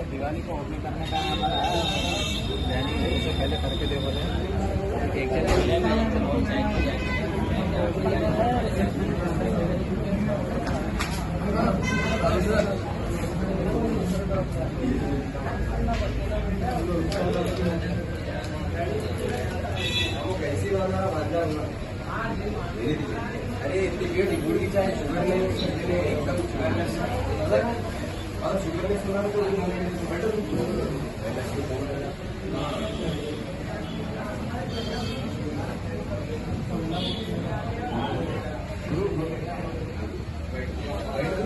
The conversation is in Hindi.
दिवाली को ओपनिंग करने का हमारा प्लानिंग से पहले करके दे बोले एक कैसी वाला अरे इतनी भीड़ गुड़ की चाय शुगर में एकदम शुगरलेस और शुगरलेस होना तो बेटर